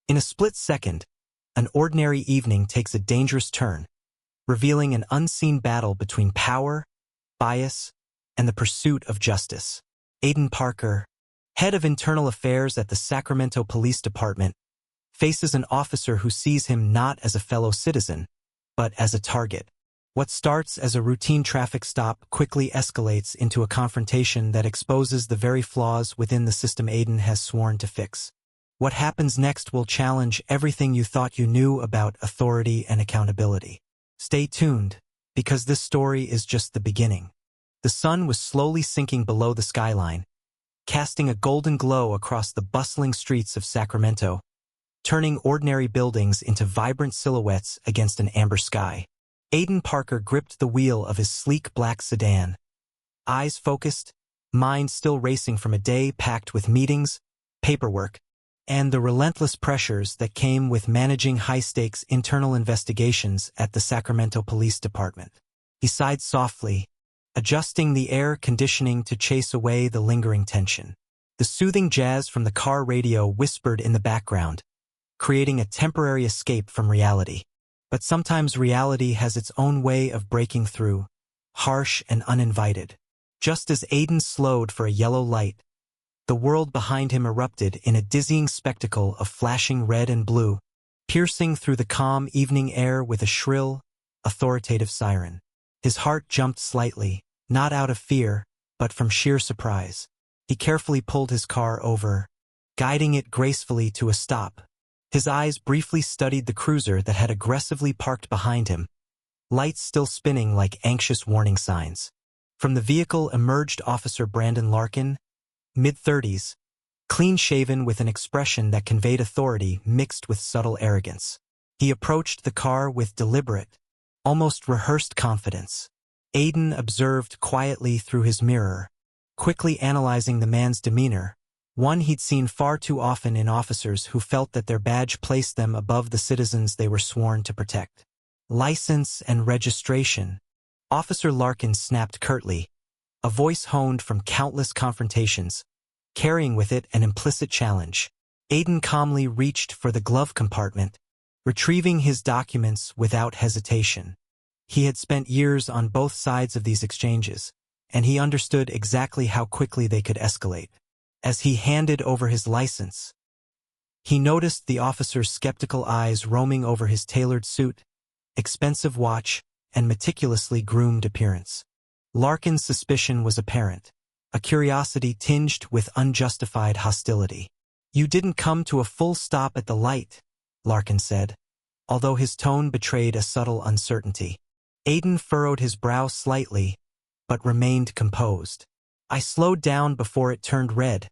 In a split second, an ordinary evening takes a dangerous turn, revealing an unseen battle between power, bias, and the pursuit of justice. Aiden Parker, head of internal affairs at the Sacramento Police Department, faces an officer who sees him not as a fellow citizen, but as a target. What starts as a routine traffic stop quickly escalates into a confrontation that exposes the very flaws within the system Aiden has sworn to fix. What happens next will challenge everything you thought you knew about authority and accountability. Stay tuned, because this story is just the beginning. The sun was slowly sinking below the skyline, casting a golden glow across the bustling streets of Sacramento, turning ordinary buildings into vibrant silhouettes against an amber sky. Aiden Parker gripped the wheel of his sleek black sedan, eyes focused, mind still racing from a day packed with meetings, paperwork, and the relentless pressures that came with managing high-stakes internal investigations at the Sacramento Police Department. He sighed softly, adjusting the air conditioning to chase away the lingering tension. The soothing jazz from the car radio whispered in the background, creating a temporary escape from reality. But sometimes reality has its own way of breaking through, harsh and uninvited. Just as Aiden slowed for a yellow light, the world behind him erupted in a dizzying spectacle of flashing red and blue, piercing through the calm evening air with a shrill, authoritative siren. His heart jumped slightly, not out of fear, but from sheer surprise. He carefully pulled his car over, guiding it gracefully to a stop. His eyes briefly studied the cruiser that had aggressively parked behind him, lights still spinning like anxious warning signs. From the vehicle emerged Officer Brandon Larkin, mid-30s, clean-shaven with an expression that conveyed authority mixed with subtle arrogance. He approached the car with deliberate, almost rehearsed confidence. Aiden observed quietly through his mirror, quickly analyzing the man's demeanor, one he'd seen far too often in officers who felt that their badge placed them above the citizens they were sworn to protect. License and registration. Officer Larkin snapped curtly, a voice honed from countless confrontations, carrying with it an implicit challenge. Aiden calmly reached for the glove compartment, retrieving his documents without hesitation. He had spent years on both sides of these exchanges, and he understood exactly how quickly they could escalate. As he handed over his license, he noticed the officer's skeptical eyes roaming over his tailored suit, expensive watch, and meticulously groomed appearance. Larkin's suspicion was apparent, a curiosity tinged with unjustified hostility. "You didn't come to a full stop at the light," Larkin said, although his tone betrayed a subtle uncertainty. Aiden furrowed his brow slightly, but remained composed. "I slowed down before it turned red,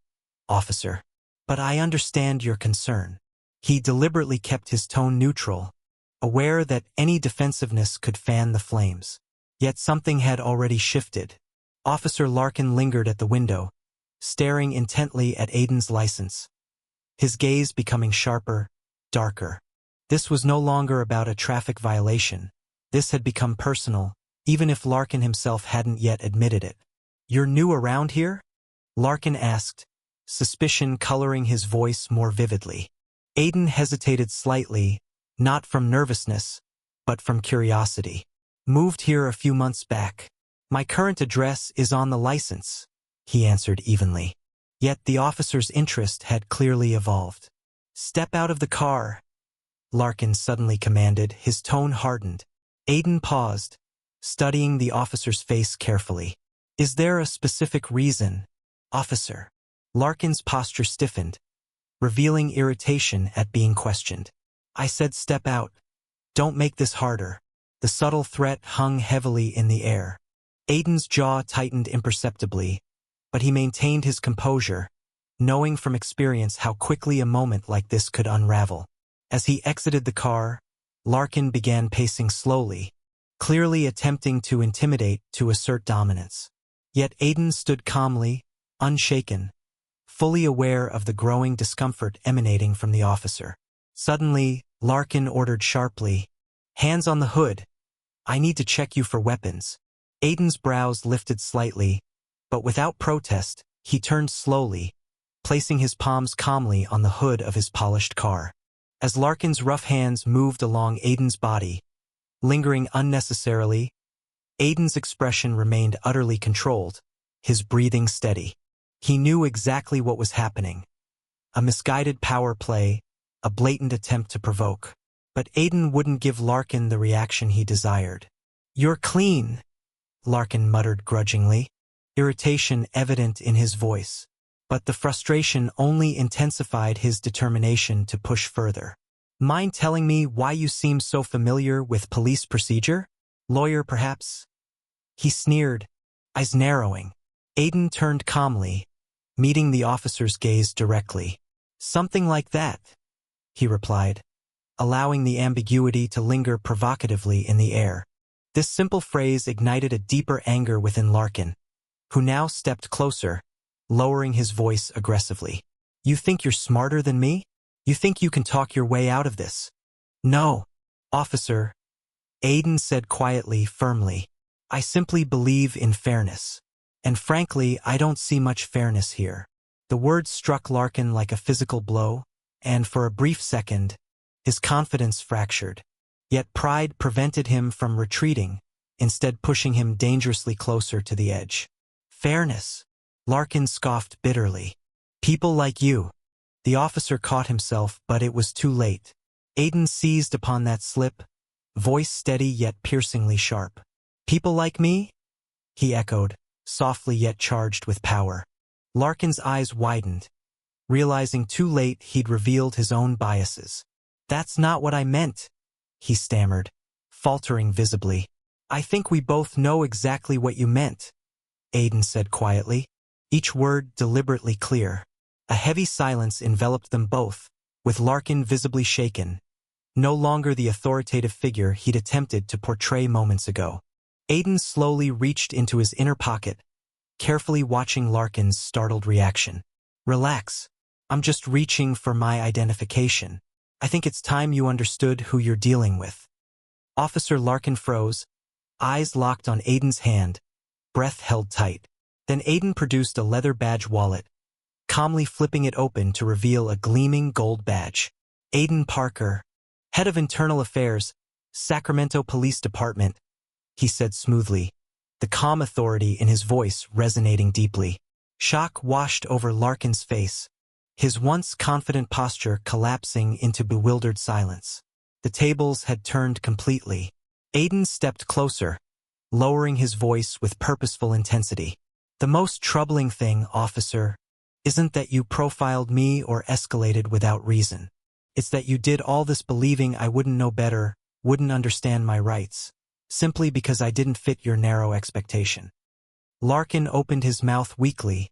officer. But I understand your concern." He deliberately kept his tone neutral, aware that any defensiveness could fan the flames. Yet something had already shifted. Officer Larkin lingered at the window, staring intently at Aiden's license, his gaze becoming sharper, darker. This was no longer about a traffic violation. This had become personal, even if Larkin himself hadn't yet admitted it. "You're new around here?" Larkin asked, suspicion coloring his voice more vividly. Aiden hesitated slightly, not from nervousness, but from curiosity. "Moved here a few months back. My current address is on the license," he answered evenly. Yet the officer's interest had clearly evolved. "Step out of the car," Larkin suddenly commanded, his tone hardened. Aiden paused, studying the officer's face carefully. "Is there a specific reason, officer?" Larkin's posture stiffened, revealing irritation at being questioned. "I said step out. Don't make this harder." The subtle threat hung heavily in the air. Aiden's jaw tightened imperceptibly, but he maintained his composure, knowing from experience how quickly a moment like this could unravel. As he exited the car, Larkin began pacing slowly, clearly attempting to intimidate, to assert dominance. Yet Aiden stood calmly, unshaken, fully aware of the growing discomfort emanating from the officer. Suddenly, Larkin ordered sharply, "Hands on the hood. I need to check you for weapons." Aiden's brows lifted slightly, but without protest, he turned slowly, placing his palms calmly on the hood of his polished car. As Larkin's rough hands moved along Aiden's body, lingering unnecessarily, Aiden's expression remained utterly controlled, his breathing steady. He knew exactly what was happening. A misguided power play, a blatant attempt to provoke. But Aiden wouldn't give Larkin the reaction he desired. "You're clean," Larkin muttered grudgingly, irritation evident in his voice. But the frustration only intensified his determination to push further. "Mind telling me why you seem so familiar with police procedure? Lawyer, perhaps?" He sneered, eyes narrowing. Aiden turned calmly, meeting the officer's gaze directly. "Something like that," he replied, allowing the ambiguity to linger provocatively in the air. This simple phrase ignited a deeper anger within Larkin, who now stepped closer, lowering his voice aggressively. "You think you're smarter than me? You think you can talk your way out of this?" "No, officer," Aiden said quietly, firmly. "I simply believe in fairness. And frankly, I don't see much fairness here." The words struck Larkin like a physical blow, and for a brief second, his confidence fractured. Yet pride prevented him from retreating, instead pushing him dangerously closer to the edge. "Fairness?" Larkin scoffed bitterly. "People like you." The officer caught himself, but it was too late. Aiden seized upon that slip, voice steady yet piercingly sharp. "People like me?" he echoed, softly yet charged with power. Larkin's eyes widened, realizing too late he'd revealed his own biases. "That's not what I meant," he stammered, faltering visibly. "I think we both know exactly what you meant," Aiden said quietly, each word deliberately clear. A heavy silence enveloped them both, with Larkin visibly shaken, no longer the authoritative figure he'd attempted to portray moments ago. Aiden slowly reached into his inner pocket, carefully watching Larkin's startled reaction. "Relax. I'm just reaching for my identification. I think it's time you understood who you're dealing with." Officer Larkin froze, eyes locked on Aiden's hand, breath held tight. Then Aiden produced a leather badge wallet, calmly flipping it open to reveal a gleaming gold badge. "Aiden Parker, Head of Internal Affairs, Sacramento Police Department," he said smoothly, the calm authority in his voice resonating deeply. Shock washed over Larkin's face, his once confident posture collapsing into bewildered silence. The tables had turned completely. Aiden stepped closer, lowering his voice with purposeful intensity. "The most troubling thing, officer, isn't that you profiled me or escalated without reason. It's that you did all this believing I wouldn't know better, wouldn't understand my rights, simply because I didn't fit your narrow expectation." Larkin opened his mouth weakly,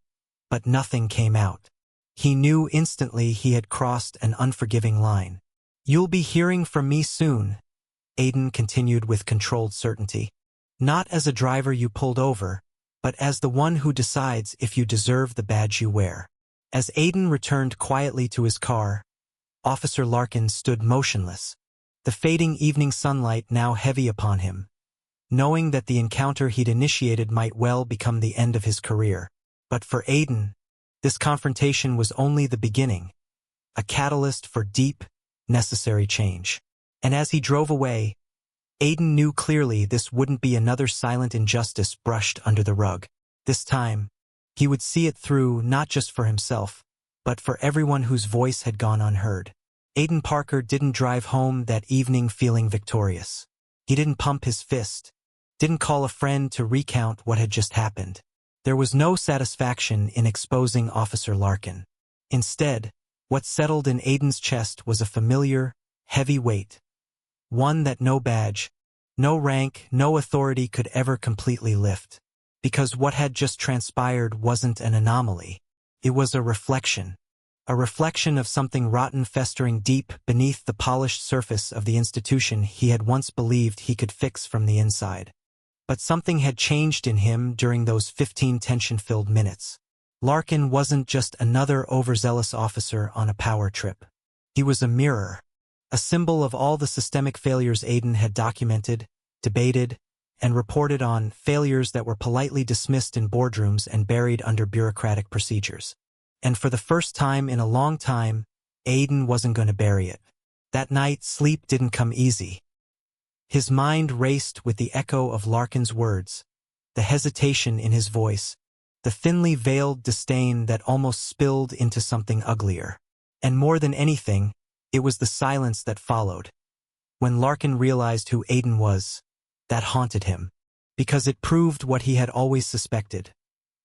but nothing came out. He knew instantly he had crossed an unforgiving line. "You'll be hearing from me soon," Aiden continued with controlled certainty. "Not as a driver you pulled over, but as the one who decides if you deserve the badge you wear." As Aiden returned quietly to his car, Officer Larkin stood motionless, the fading evening sunlight now heavy upon him, knowing that the encounter he'd initiated might well become the end of his career. But for Aiden, this confrontation was only the beginning, a catalyst for deep, necessary change. And as he drove away, Aiden knew clearly this wouldn't be another silent injustice brushed under the rug. This time, he would see it through not just for himself, but for everyone whose voice had gone unheard. Aiden Parker didn't drive home that evening feeling victorious. He didn't pump his fist, didn't call a friend to recount what had just happened. There was no satisfaction in exposing Officer Larkin. Instead, what settled in Aiden's chest was a familiar, heavy weight, one that no badge, no rank, no authority could ever completely lift. Because what had just transpired wasn't an anomaly. It was a reflection of something rotten festering deep beneath the polished surface of the institution he had once believed he could fix from the inside. But something had changed in him during those 15 tension-filled minutes. Larkin wasn't just another overzealous officer on a power trip. He was a mirror, a symbol of all the systemic failures Aiden had documented, debated, and reported on, failures that were politely dismissed in boardrooms and buried under bureaucratic procedures. And for the first time in a long time, Aiden wasn't going to bury it. That night, sleep didn't come easy. His mind raced with the echo of Larkin's words, the hesitation in his voice, the thinly veiled disdain that almost spilled into something uglier. And more than anything, it was the silence that followed. When Larkin realized who Aiden was, that haunted him, because it proved what he had always suspected.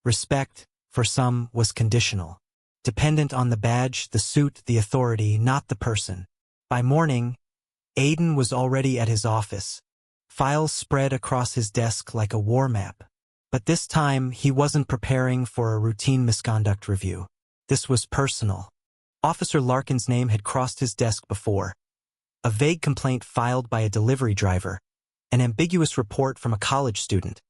Respect, for some, was conditional, dependent on the badge, the suit, the authority, not the person. By morning, Aiden was already at his office, files spread across his desk like a war map. But this time, he wasn't preparing for a routine misconduct review. This was personal. Officer Larkin's name had crossed his desk before. A vague complaint filed by a delivery driver, an ambiguous report from a college student,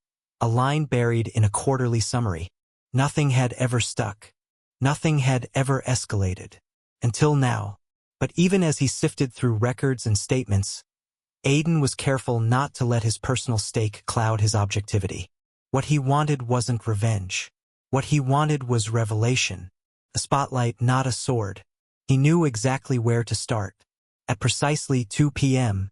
a line buried in a quarterly summary. Nothing had ever stuck. Nothing had ever escalated. Until now. But even as he sifted through records and statements, Aiden was careful not to let his personal stake cloud his objectivity. What he wanted wasn't revenge. What he wanted was revelation. A spotlight, not a sword. He knew exactly where to start. At precisely 2 p.m.,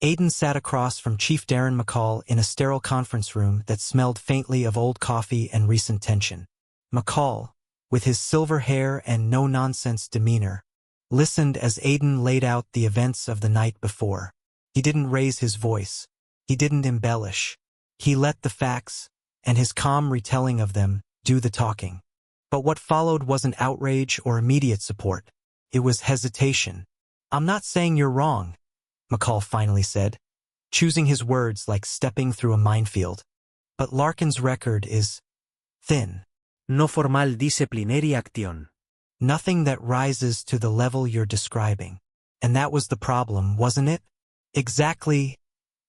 Aiden sat across from Chief Darren McCall in a sterile conference room that smelled faintly of old coffee and recent tension. McCall, with his silver hair and no-nonsense demeanor, listened as Aiden laid out the events of the night before. He didn't raise his voice. He didn't embellish. He let the facts, and his calm retelling of them, do the talking. But what followed wasn't outrage or immediate support. It was hesitation. "I'm not saying you're wrong," McCall finally said, choosing his words like stepping through a minefield. "But Larkin's record is thin. No formal disciplinary action. Nothing that rises to the level you're describing. And that was the problem, wasn't it?" "Exactly,"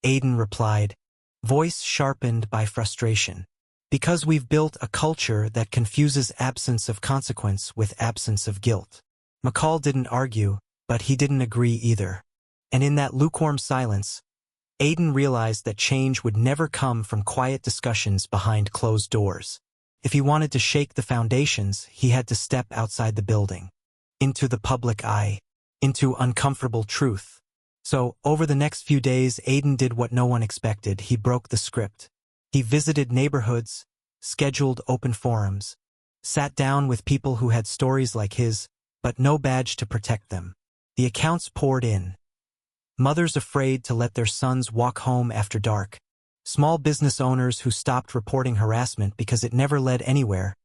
Aiden replied, voice sharpened by frustration. "Because we've built a culture that confuses absence of consequence with absence of guilt." McCall didn't argue, but he didn't agree either. And in that lukewarm silence, Aiden realized that change would never come from quiet discussions behind closed doors. If he wanted to shake the foundations, he had to step outside the building, into the public eye, into uncomfortable truth. So, over the next few days, Aiden did what no one expected. He broke the script. He visited neighborhoods, scheduled open forums, sat down with people who had stories like his, but no badge to protect them. The accounts poured in. Mothers afraid to let their sons walk home after dark. Small business owners who stopped reporting harassment because it never led anywhere.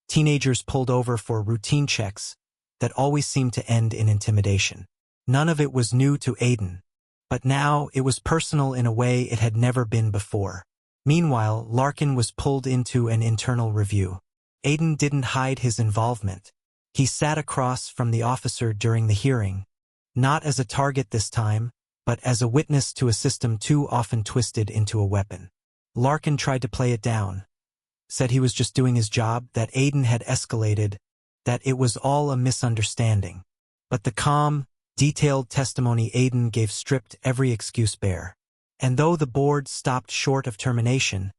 Teenagers pulled over for routine checks that always seemed to end in intimidation. None of it was new to Aiden. But now it was personal in a way it had never been before. Meanwhile, Larkin was pulled into an internal review. Aiden didn't hide his involvement. He sat across from the officer during the hearing, not as a target this time, but as a witness to a system too often twisted into a weapon. Larkin tried to play it down, said he was just doing his job, that Aiden had escalated, that it was all a misunderstanding. But the calm, detailed testimony Aiden gave stripped every excuse bare. And though the board stopped short of termination,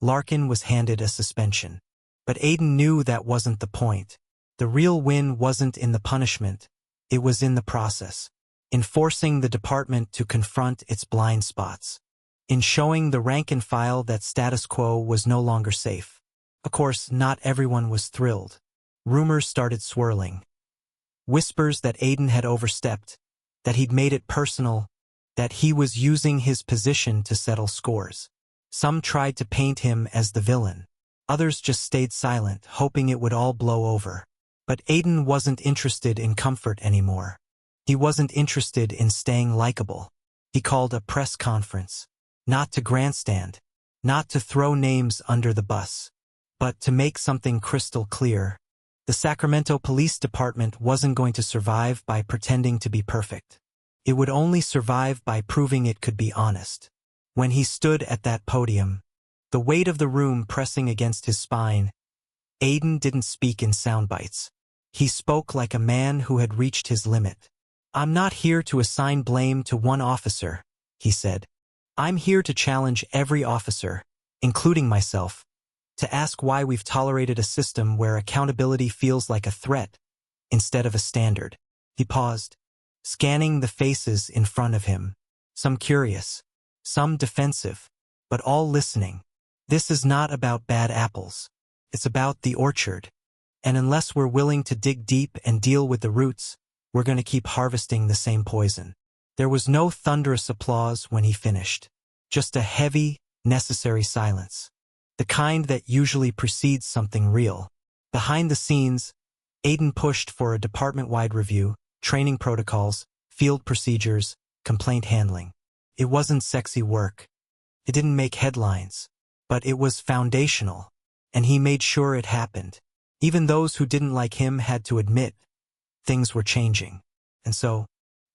Larkin was handed a suspension. But Aiden knew that wasn't the point. The real win wasn't in the punishment, it was in the process. In forcing the department to confront its blind spots. In showing the rank and file that status quo was no longer safe. Of course, not everyone was thrilled. Rumors started swirling. Whispers that Aiden had overstepped, that he'd made it personal, that he was using his position to settle scores. Some tried to paint him as the villain. Others just stayed silent, hoping it would all blow over. But Aiden wasn't interested in comfort anymore. He wasn't interested in staying likable. He called a press conference. Not to grandstand. Not to throw names under the bus. But to make something crystal clear. The Sacramento Police Department wasn't going to survive by pretending to be perfect. It would only survive by proving it could be honest. When he stood at that podium, the weight of the room pressing against his spine, Aiden didn't speak in sound bites. He spoke like a man who had reached his limit. "I'm not here to assign blame to one officer," he said. "I'm here to challenge every officer, including myself, to ask why we've tolerated a system where accountability feels like a threat instead of a standard." He paused, scanning the faces in front of him. Some curious, some defensive, but all listening. This is not about bad apples. It's about the orchard. And unless we're willing to dig deep and deal with the roots, we're going to keep harvesting the same poison. There was no thunderous applause when he finished. Just a heavy, necessary silence. The kind that usually precedes something real. Behind the scenes, Aiden pushed for a department-wide review, training protocols, field procedures, complaint handling. It wasn't sexy work. It didn't make headlines. But it was foundational. And he made sure it happened. Even those who didn't like him had to admit things were changing. And so,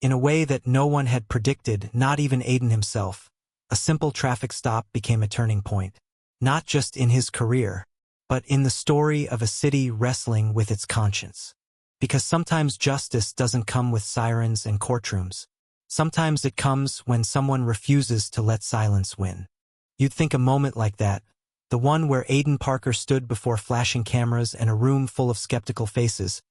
in a way that no one had predicted, not even Aiden himself, a simple traffic stop became a turning point. Not just in his career, but in the story of a city wrestling with its conscience. Because sometimes justice doesn't come with sirens and courtrooms. Sometimes it comes when someone refuses to let silence win. You'd think a moment like that, the one where Aiden Parker stood before flashing cameras and a room full of skeptical faces,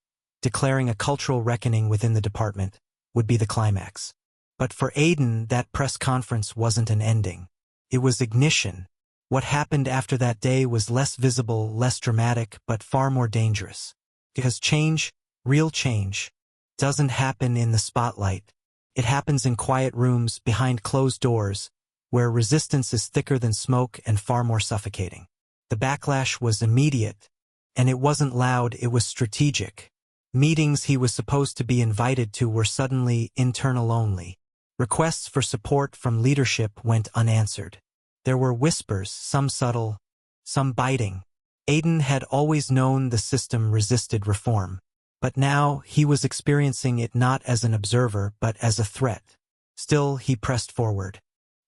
declaring a cultural reckoning within the department, would be the climax. But for Aiden, that press conference wasn't an ending. It was ignition. What happened after that day was less visible, less dramatic, but far more dangerous. Because change, real change, doesn't happen in the spotlight. It happens in quiet rooms, behind closed doors, where resistance is thicker than smoke and far more suffocating. The backlash was immediate, and it wasn't loud, it was strategic. Meetings he was supposed to be invited to were suddenly internal only. Requests for support from leadership went unanswered. There were whispers, some subtle, some biting. Aiden had always known the system resisted reform, but now he was experiencing it not as an observer but as a threat. Still, he pressed forward.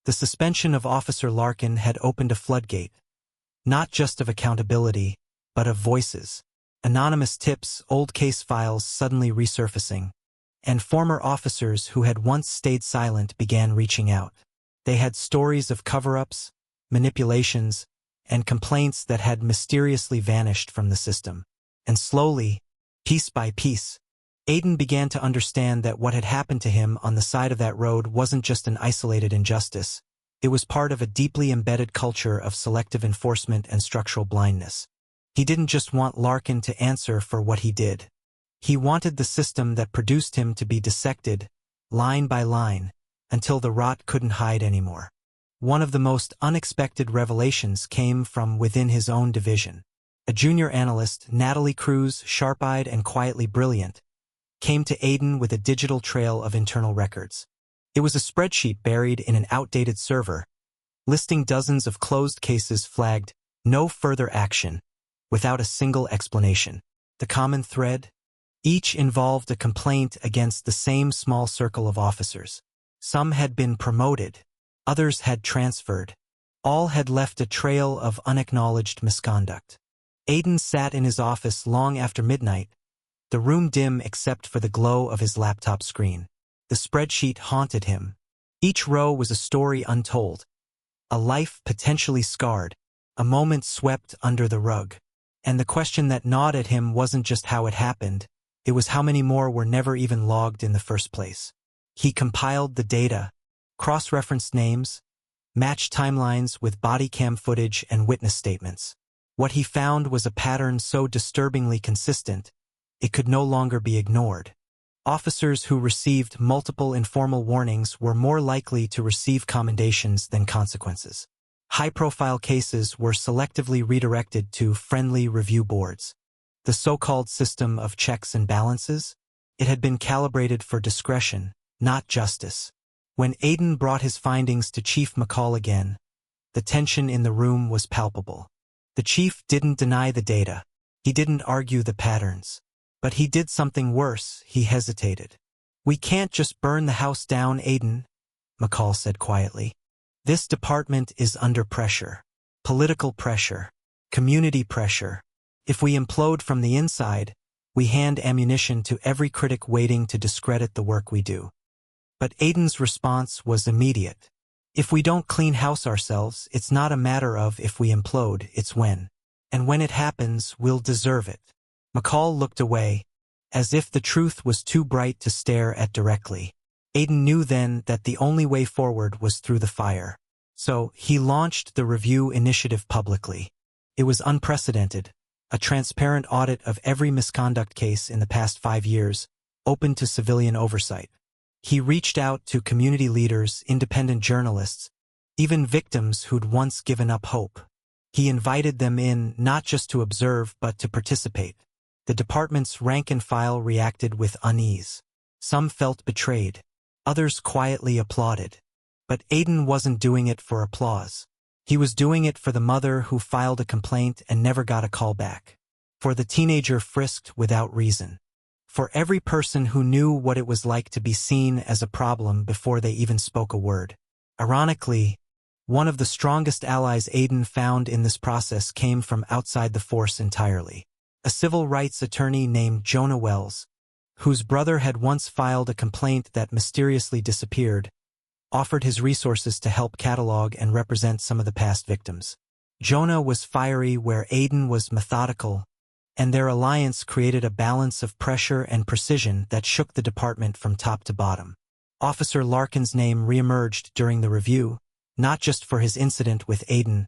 The suspension of Officer Larkin had opened a floodgate, not just of accountability, but of voices. Anonymous tips, old case files suddenly resurfacing, and former officers who had once stayed silent began reaching out. They had stories of cover-ups, manipulations, and complaints that had mysteriously vanished from the system. And slowly, piece by piece, Aiden began to understand that what had happened to him on the side of that road wasn't just an isolated injustice. It was part of a deeply embedded culture of selective enforcement and structural blindness. He didn't just want Larkin to answer for what he did. He wanted the system that produced him to be dissected, line by line, until the rot couldn't hide anymore. One of the most unexpected revelations came from within his own division. A junior analyst, Natalie Cruz, sharp-eyed and quietly brilliant, came to Aiden with a digital trail of internal records. It was a spreadsheet buried in an outdated server, listing dozens of closed cases flagged, no further action, without a single explanation. The common thread? Each involved a complaint against the same small circle of officers. Some had been promoted, others had transferred. All had left a trail of unacknowledged misconduct. Aiden sat in his office long after midnight, the room dim except for the glow of his laptop screen. The spreadsheet haunted him. Each row was a story untold, a life potentially scarred, a moment swept under the rug. And the question that gnawed at him wasn't just how it happened, it was how many more were never even logged in the first place. He compiled the data, cross-referenced names, matched timelines with body cam footage and witness statements. What he found was a pattern so disturbingly consistent, it could no longer be ignored. Officers who received multiple informal warnings were more likely to receive commendations than consequences. High-profile cases were selectively redirected to friendly review boards. The so-called system of checks and balances? It had been calibrated for discretion, not justice. When Aiden brought his findings to Chief McCall again, the tension in the room was palpable. The chief didn't deny the data. He didn't argue the patterns. But he did something worse. He hesitated. "We can't just burn the house down, Aiden," McCall said quietly. "This department is under pressure. Political pressure. Community pressure. If we implode from the inside, we hand ammunition to every critic waiting to discredit the work we do." But Aiden's response was immediate. "If we don't clean house ourselves, it's not a matter of if we implode, it's when. And when it happens, we'll deserve it." McCall looked away, as if the truth was too bright to stare at directly. Aiden knew then that the only way forward was through the fire. So, he launched the review initiative publicly. It was unprecedented, a transparent audit of every misconduct case in the past 5 years, open to civilian oversight. He reached out to community leaders, independent journalists, even victims who'd once given up hope. He invited them in not just to observe but to participate. The department's rank and file reacted with unease. Some felt betrayed. Others quietly applauded. But Aiden wasn't doing it for applause. He was doing it for the mother who filed a complaint and never got a call back. For the teenager frisked without reason. For every person who knew what it was like to be seen as a problem before they even spoke a word. Ironically, one of the strongest allies Aiden found in this process came from outside the force entirely. A civil rights attorney named Jonah Wells, whose brother had once filed a complaint that mysteriously disappeared, offered his resources to help catalog and represent some of the past victims. Jonah was fiery where Aiden was methodical, and their alliance created a balance of pressure and precision that shook the department from top to bottom. Officer Larkin's name reemerged during the review, not just for his incident with Aiden,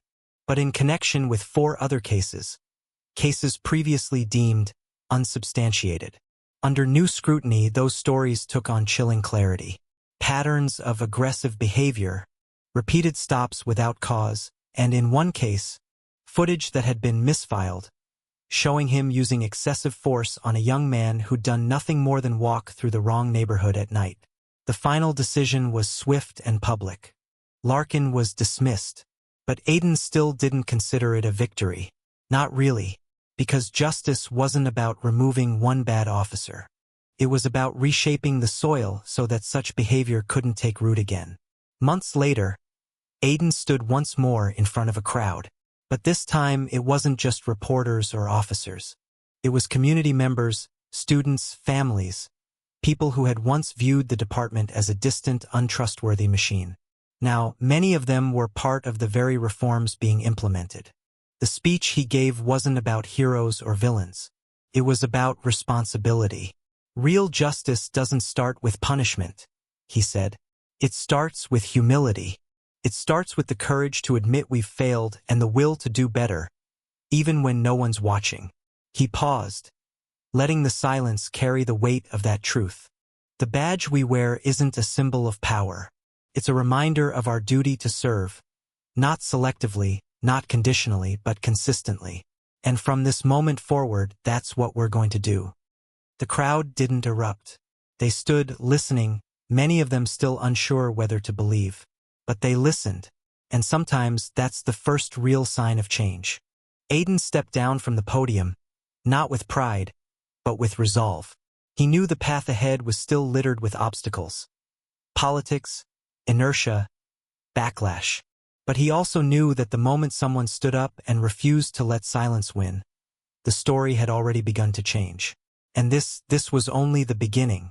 but in connection with 4 other cases previously deemed unsubstantiated. Under new scrutiny, those stories took on chilling clarity. Patterns of aggressive behavior, repeated stops without cause, and in one case, footage that had been misfiled, showing him using excessive force on a young man who'd done nothing more than walk through the wrong neighborhood at night. The final decision was swift and public. Larkin was dismissed, but Aiden still didn't consider it a victory. Not really, because justice wasn't about removing one bad officer. It was about reshaping the soil so that such behavior couldn't take root again. Months later, Aiden stood once more in front of a crowd. But this time, it wasn't just reporters or officers. It was community members, students, families, people who had once viewed the department as a distant, untrustworthy machine. Now, many of them were part of the very reforms being implemented. The speech he gave wasn't about heroes or villains. It was about responsibility. Real justice doesn't start with punishment, he said. It starts with humility. It starts with the courage to admit we've failed and the will to do better, even when no one's watching. He paused, letting the silence carry the weight of that truth. The badge we wear isn't a symbol of power. It's a reminder of our duty to serve, not selectively, not conditionally, but consistently. And from this moment forward, that's what we're going to do. The crowd didn't erupt. They stood listening, many of them still unsure whether to believe. But they listened, and sometimes that's the first real sign of change. Aiden stepped down from the podium, not with pride, but with resolve. He knew the path ahead was still littered with obstacles. Politics, inertia, backlash. But he also knew that the moment someone stood up and refused to let silence win, the story had already begun to change. And this was only the beginning.